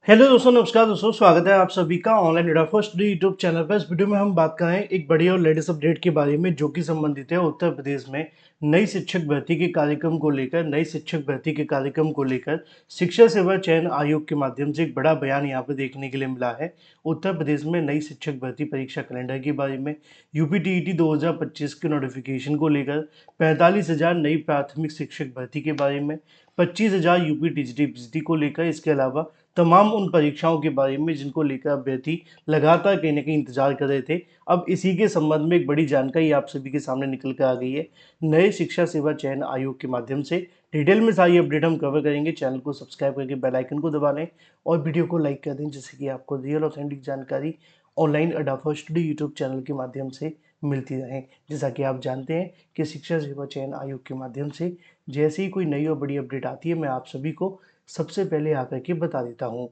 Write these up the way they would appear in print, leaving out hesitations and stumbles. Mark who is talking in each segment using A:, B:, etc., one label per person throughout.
A: Hello दोस्तों, नमस्कार दोस्तों। स्वागत है आप सभी का online data first YouTube channel पर। इस वीडियो में हम बात करें एक बड़ी और लेटेस्ट अपडेट के बारे में, जो कि संबंधित है उत्तर प्रदेश में नई शिक्षक भर्ती के कार्यक्रम को लेकर। नई शिक्षक भर्ती के कार्यक्रम को लेकर शिक्षा सेवा चयन आयोग के माध्यम से एक बड़ा बयान यहाँ पर देखने के लिए मिला है। उत्तर प्रदेश में नई शिक्षक भर्ती परीक्षा कैलेंडर के बारे में, यूपीटीईटी 2025 के नोटिफिकेशन को लेकर, 45,000 नई प्राथमिक शिक्षक भर्ती के बारे में, 25,000 यूपी टीजीटी पीजीटी को लेकर, इसके अलावा तमाम उन परीक्षाओं के बारे में जिनको लेकर अभ्यर्थी लगातार कहीं ना कहीं इंतजार कर रहे थे। अब इसी के संबंध में एक बड़ी जानकारी आप सभी के सामने निकल कर आ गई है नए शिक्षा सेवा चयन आयोग के माध्यम से। डिटेल में सारी अपडेट हम कवर करेंगे। चैनल को सब्सक्राइब करके बेल आइकन को दबा लें और वीडियो को लाइक कर दें, जिससे कि आपको रियल ऑथेंटिक जानकारी ऑनलाइन अडाफा स्टडी यूट्यूब चैनल के माध्यम से मिलती रहे। जैसा कि आप जानते हैं कि शिक्षा सेवा चयन आयोग के माध्यम से जैसे ही कोई नई और बड़ी अपडेट आती है, मैं आप सभी को सबसे पहले आकर के बता देता हूँ।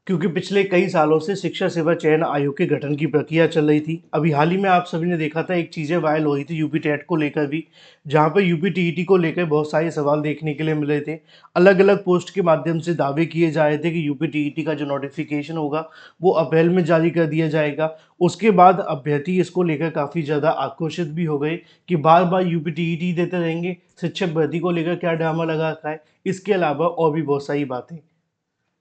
A: क्योंकि पिछले कई सालों से शिक्षा सेवा चयन आयोग के गठन की प्रक्रिया चल रही थी। अभी हाल ही में आप सभी ने देखा था, एक चीज़ें वायरल हो रही थी यूपी टेट को लेकर भी, जहाँ पर यूपी टीईटी को लेकर बहुत सारे सवाल देखने के लिए मिल रहे थे। अलग अलग पोस्ट के माध्यम से दावे किए जा रहे थे कि यूपी टीईटी का जो नोटिफिकेशन होगा वो अप्रैल में जारी कर दिया जाएगा। उसके बाद अभ्यर्थी इसको लेकर काफ़ी ज़्यादा आक्रोशित भी हो गए कि बार बार यूपी टीईटी देते रहेंगे, शिक्षक भर्ती को लेकर क्या ड्रामा लगा रखा है। इसके अलावा और भी बहुत सारी बातें।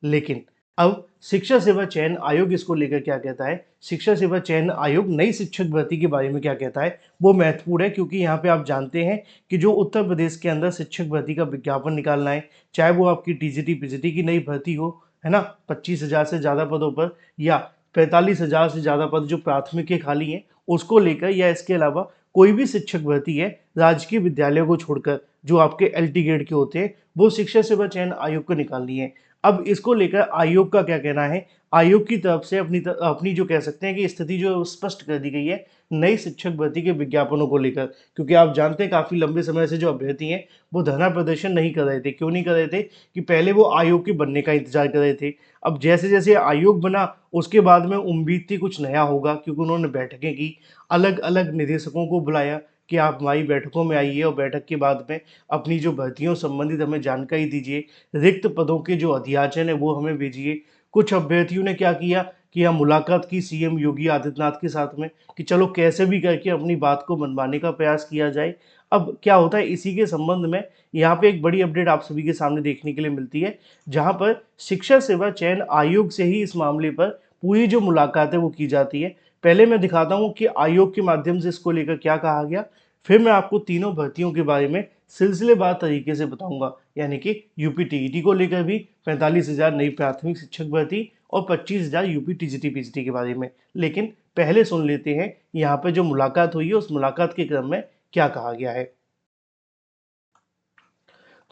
A: लेकिन अब शिक्षा सेवा चयन आयोग इसको लेकर क्या कहता है, शिक्षा सेवा चयन आयोग नई शिक्षक भर्ती के बारे में क्या कहता है, वो महत्वपूर्ण है। क्योंकि यहाँ पे आप जानते हैं कि जो उत्तर प्रदेश के अंदर शिक्षक भर्ती का विज्ञापन निकालना है, चाहे वो आपकी टीजीटी पीजीटी की नई भर्ती हो, है ना, 25,000 से ज़्यादा पदों पर, या 45,000 से ज़्यादा पद जो प्राथमिक के खाली हैं उसको लेकर, या इसके अलावा कोई भी शिक्षक भर्ती है राजकीय विद्यालयों को छोड़कर जो आपके एलटी ग्रेड के होते हैं, वो शिक्षा सेवा चयन आयोग को निकालनी है। अब इसको लेकर आयोग का क्या कहना है, आयोग की तरफ से अपनी जो कह सकते हैं कि स्थिति जो स्पष्ट कर दी गई है नई शिक्षक भर्ती के विज्ञापनों को लेकर। क्योंकि आप जानते हैं काफ़ी लंबे समय से जो अभ्यर्थी हैं वो धरना प्रदर्शन नहीं कर रहे थे। क्यों नहीं कर रहे थे? कि पहले वो आयोग के बनने का इंतजार कर रहे थे। अब जैसे जैसे आयोग बना उसके बाद में उम्मीद थी कुछ नया होगा, क्योंकि उन्होंने बैठकें की, अलग अलग निदेशकों को बुलाया कि आप हमारी बैठकों में आइए और बैठक के बाद में अपनी जो भर्तियों संबंधित हमें जानकारी दीजिए, रिक्त पदों के जो अध्याचन है वो हमें भेजिए। कुछ अभ्यर्थियों ने क्या किया कि यहाँ मुलाकात की सीएम योगी आदित्यनाथ के साथ में कि चलो कैसे भी करके अपनी बात को मनवाने का प्रयास किया जाए। अब क्या होता है, इसी के संबंध में यहाँ पे एक बड़ी अपडेट आप सभी के सामने देखने के लिए मिलती है, जहाँ पर शिक्षा सेवा चयन आयोग से ही इस मामले पर पूरी जो मुलाकात है वो की जाती है। पहले मैं दिखाता हूँ कि आयोग के माध्यम से इसको लेकर क्या कहा गया, फिर मैं आपको तीनों भर्तियों के बारे में सिलसिलेवार तरीके से बताऊंगा। यानी कि यूपी टीईटी को लेकर भी 45,000 नई प्राथमिक शिक्षक भर्ती और 25,000 यूपी टीजीटी पीजीटी के बारे में। लेकिन पहले सुन लेते हैं यहाँ पे जो मुलाकात हुई है उस मुलाकात के क्रम में क्या कहा गया है।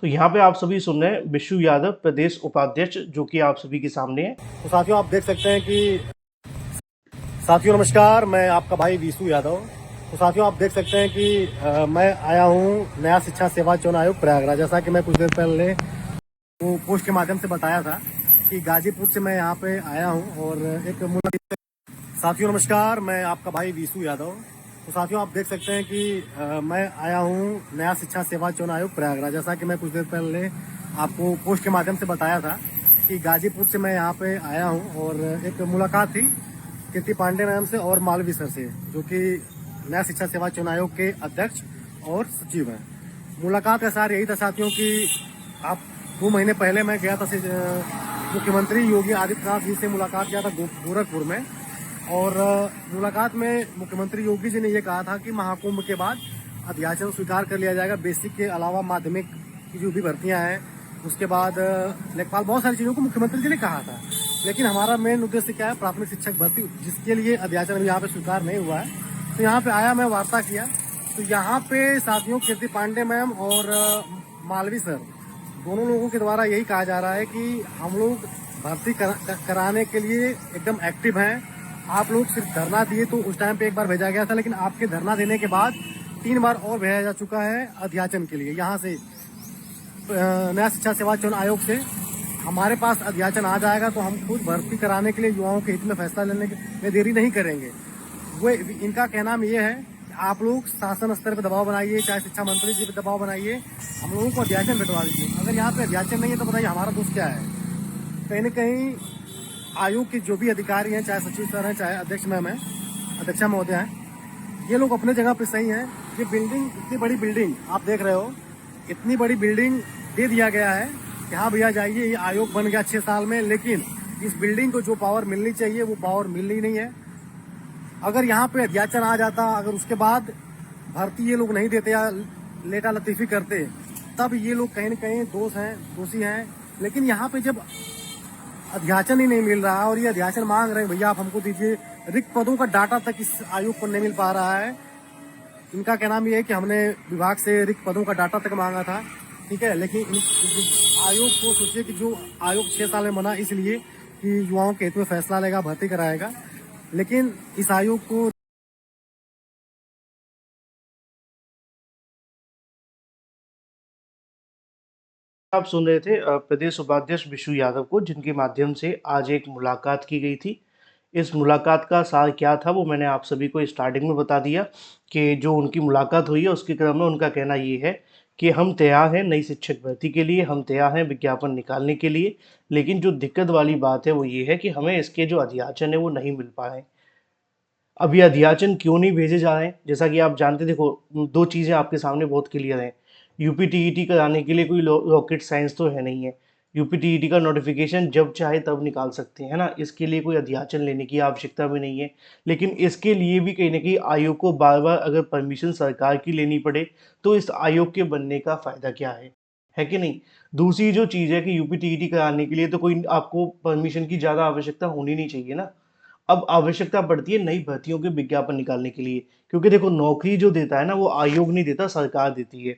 A: तो यहाँ पे आप सभी सुन रहे हैं विशु यादव, प्रदेश उपाध्यक्ष, जो कि आप सभी के सामने है।
B: तो साथियों आप देख सकते हैं कि साथियों नमस्कार, मैं आपका भाई विशु यादव। तो साथियों आप देख सकते हैं कि मैं आया हूँ नया शिक्षा सेवा चयन आयोग प्रयागराज। जैसा कि मैं कुछ देर पहले वो पोस्ट के माध्यम से बताया था कि गाजीपुर से मैं यहाँ पे आया हूँ और एक मुलाकात। साथियों नमस्कार, मैं आपका भाई विशु यादव। तो साथियों आप देख सकते हैं कि मैं आया हूँ नया शिक्षा सेवा चयन आयोग प्रयागराज। जैसा कि मैं कुछ देर पहले आपको पोस्ट के माध्यम से बताया था कि गाजीपुर से मैं यहाँ पे आया हूँ और एक मुलाकात थी कीर्ति पांडे मैम से और मालवी सर से, जो कि नया शिक्षा सेवा चयन आयोग के अध्यक्ष और सचिव हैं। मुलाकात का सार यही था साथियों कि आप 2 महीने पहले मैं गया था मुख्यमंत्री योगी आदित्यनाथ जी से मुलाकात किया था गोरखपुर में। और मुलाकात में मुख्यमंत्री योगी जी ने ये कहा था कि महाकुंभ के बाद अध्याचन स्वीकार कर लिया जाएगा। बेसिक के अलावा माध्यमिक की जो भी भर्तियां हैं, उसके बाद लेखपाल, बहुत सारी चीज़ों को मुख्यमंत्री जी ने कहा था। लेकिन हमारा मेन उद्देश्य क्या है, प्राथमिक शिक्षक भर्ती, जिसके लिए अध्याचन अभी यहाँ पे स्वीकार नहीं हुआ है। तो यहाँ पे आया, मैं वार्ता किया। तो यहाँ पे साथियों कीर्ति पांडे मैम और मालवी सर, दोनों लोगों के द्वारा यही कहा जा रहा है कि हम लोग भर्ती कराने के लिए एकदम एक्टिव हैं। आप लोग सिर्फ धरना दिए तो उस टाइम पे एक बार भेजा गया था, लेकिन आपके धरना देने के बाद 3 बार और भेजा जा चुका है अध्याचन के लिए। यहाँ से नया शिक्षा सेवा चयन आयोग से हमारे पास अध्याचन आ जाएगा तो हम खुद भर्ती कराने के लिए युवाओं के हित में फैसला लेने में देरी नहीं करेंगे। वो इनका कहना ये है कि आप लोग शासन स्तर पर दबाव बनाइए, चाहे शिक्षा मंत्री जी पर दबाव बनाइए, हम लोगों को अध्याचन भिजवा दीजिए। अगर यहाँ पे अध्याचन नहीं है तो बताइए हमारा दोष क्या है। कहीं न कहीं आयोग के जो भी अधिकारी हैं, चाहे सचिव सर हैं, चाहे अध्यक्ष मैम है, अध्यक्षा महोदय हैं, ये लोग अपने जगह पे सही हैं। ये बिल्डिंग, इतनी बड़ी बिल्डिंग आप देख रहे हो, इतनी बड़ी बिल्डिंग दे दिया गया है कि हाँ भैया जाइए, ये आयोग बन गया 6 साल में, लेकिन इस बिल्डिंग को जो पावर मिलनी चाहिए वो पावर मिल ही नहीं है। अगर यहाँ पे अध्याचन आ जाता, अगर उसके बाद भर्ती ये लोग नहीं देते या लेटा लतीफी करते, तब ये लोग कहीं न कहीं दोषी हैं। लेकिन यहाँ पे जब अध्याचन ही नहीं मिल रहा और ये अध्याचन मांग रहे हैं, भैया आप हमको दीजिए, रिक्त पदों का डाटा तक इस आयोग को नहीं मिल पा रहा है। इनका कहना ये है कि हमने विभाग से रिक्त पदों का डाटा तक मांगा था, ठीक है, लेकिन आयोग को सोचिए कि जो आयोग 6 साल में बना इसलिए कि युवाओं के हित में फैसला लेगा, भर्ती कराएगा, लेकिन इस आयोग को
A: आप सुन रहे थे प्रदेश उपाध्यक्ष विशु यादव को, जिनके माध्यम से आज एक मुलाकात की गई थी। इस मुलाकात का सार क्या था वो मैंने आप सभी को स्टार्टिंग में बता दिया कि जो उनकी मुलाकात हुई है उसके क्रम में उनका कहना ये है कि हम तैयार हैं नई शिक्षक भर्ती के लिए, हम तैयार हैं विज्ञापन निकालने के लिए, लेकिन जो दिक्कत वाली बात है वो ये है कि हमें इसके जो अध्याचन है वो नहीं मिल पा रहे हैं। अब ये अध्याचन क्यों नहीं भेजे जा रहे हैं, जैसा कि आप जानते, देखो दो चीज़ें आपके सामने बहुत क्लियर हैं। यूपी टीईटी कराने के लिए कोई रॉकेट साइंस तो है नहीं है। यूपी टीईटी का नोटिफिकेशन जब चाहे तब निकाल सकते हैं ना, इसके लिए कोई अध्याचन लेने की आवश्यकता भी नहीं है। लेकिन इसके लिए भी कहीं ना कहीं आयोग को बार बार अगर परमिशन सरकार की लेनी पड़े तो इस आयोग के बनने का फ़ायदा क्या है कि नहीं। दूसरी जो चीज़ है कि यूपी टीईटी कराने के लिए तो कोई आपको परमिशन की ज़्यादा आवश्यकता होनी नहीं चाहिए ना। अब आवश्यकता पड़ती है नई भर्तियों के विज्ञापन निकालने के लिए, क्योंकि देखो नौकरी जो देता है ना वो आयोग नहीं देता, सरकार देती है।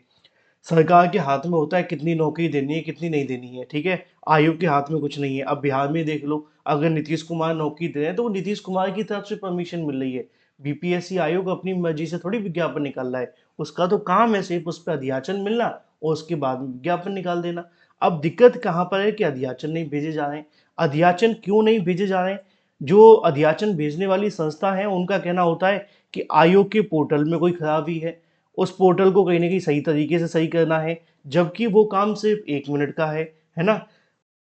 A: सरकार के हाथ में होता है कितनी नौकरी देनी है कितनी नहीं देनी है, ठीक है। आयोग के हाथ में कुछ नहीं है। अब बिहार में देख लो, अगर नीतीश कुमार नौकरी दे रहे हैं तो वो नीतीश कुमार की तरफ से परमिशन मिल रही है। बीपीएससी आयोग अपनी मर्जी से थोड़ी विज्ञापन निकाल रहा है, उसका तो काम है सिर्फ उस पर अध्याचन मिलना और उसके बाद में विज्ञापन निकाल देना। अब दिक्कत कहाँ पर है कि अध्याचन नहीं भेजे जा रहे हैं। अध्याचन क्यों नहीं भेजे जा रहे हैं? जो अध्याचन भेजने वाली संस्था है उनका कहना होता है कि आयोग के पोर्टल में कोई खराबी है, उस पोर्टल को कहीं न कहीं सही तरीके से सही करना है, जबकि वो काम सिर्फ़ 1 मिनट का है ना?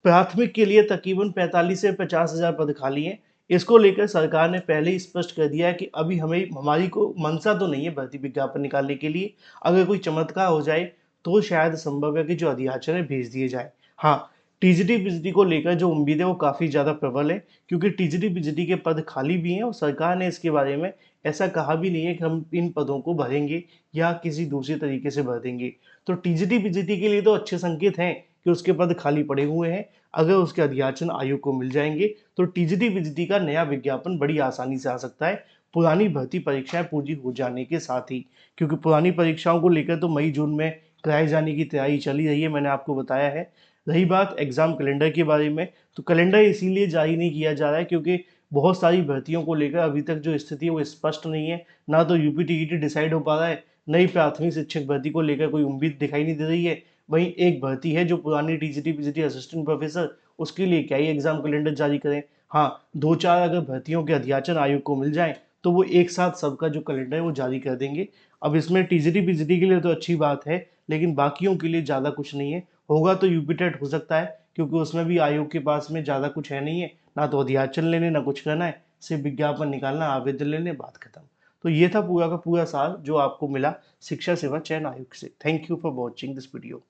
A: प्राथमिक के लिए तकरीबन 45 से 50,000 पद खाली हैं। इसको लेकर सरकार ने पहले ही स्पष्ट कर दिया है कि अभी हमारी को मंशा तो नहीं है भर्ती विज्ञापन निकालने के लिए। अगर कोई चमत्कार हो जाए, तो शायद संभव है कि जो अध्याचन है भेज दिए जाएँ। हाँ, टीजीटी-बीजीटी को लेकर जो उम्मीद है वो काफ़ी ज़्यादा प्रबल है, क्योंकि टीजीटी-बीजीटी के पद खाली भी हैं और सरकार ने इसके बारे में ऐसा कहा भी नहीं है कि हम इन पदों को भरेंगे या किसी दूसरे तरीके से भर देंगे। तो टीजीटी-बीजीटी के लिए तो अच्छे संकेत हैं कि उसके पद खाली पड़े हुए हैं। अगर उसके अध्याचन आयोग को मिल जाएँगे, तो टीजीटी-बीजीटी का नया विज्ञापन बड़ी आसानी से आ सकता है, पुरानी भर्ती परीक्षाएँ पूरी हो जाने के साथ ही। क्योंकि पुरानी परीक्षाओं को लेकर तो मई-जून में कराए जाने की तैयारी चली रही है, मैंने आपको बताया है। रही बात एग्ज़ाम कैलेंडर के बारे में, तो कैलेंडर इसीलिए जारी नहीं किया जा रहा है क्योंकि बहुत सारी भर्तियों को लेकर अभी तक जो स्थिति है वो स्पष्ट नहीं है। ना तो यूपी टीईटी डिसाइड हो पा रहा है, नई प्राथमिक शिक्षक भर्ती को लेकर कोई उम्मीद दिखाई नहीं दे रही है। वहीं एक भर्ती है जो पुरानी टीजीटी-पीजीटी असिस्टेंट प्रोफेसर, उसके लिए क्या ही एग्ज़ाम कैलेंडर जारी करें। हाँ, 2-4 अगर भर्तियों के अध्याचन आयोग को मिल जाएँ, तो वो एक साथ सबका जो कैलेंडर है वो जारी कर देंगे। अब इसमें टीजीटी-पीजीटी के लिए तो अच्छी बात है, लेकिन बाकियों के लिए ज़्यादा कुछ नहीं है। होगा तो यूपी टेट हो सकता है, क्योंकि उसमें भी आयोग के पास में ज़्यादा कुछ है नहीं है, ना तो अध्याचन लेने ना कुछ करना है, सिर्फ विज्ञापन निकालना, आवेदन लेने, बात खत्म। तो ये था पूरा का पूरा सार जो आपको मिला शिक्षा सेवा चयन आयोग से। Thank you for watching this video.